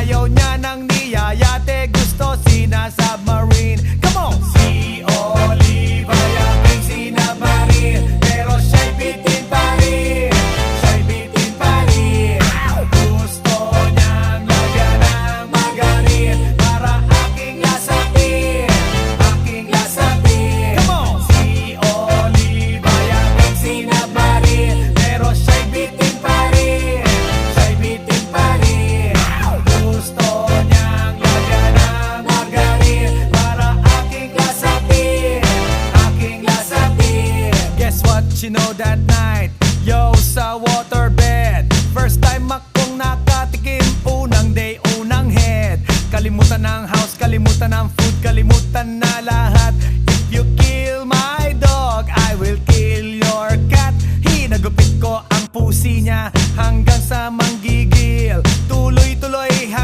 Ayaw niya ng niyayate, gusto sina-submarine. Come on! Si Olive ay aking sinabarin, pero siya'y bitin pa rin. Siya'y bitin pa rin. Gusto niyang lagyan ng margarin para aking lasapin. Aking lasapin. Come on! Si Olive ay aking sinabarin, pero siya'y bitin pa rin. Siya'y bitin pa rin. Gusto niyang lagyan ng margarin para aking lasapin. Aking lasapin. Guess what you know that night? Yo, sa waterbed, first time akong nakatikim. Unang day, unang head. Kalimutan ng house, kalimutan ng food, kalimutan na lahat.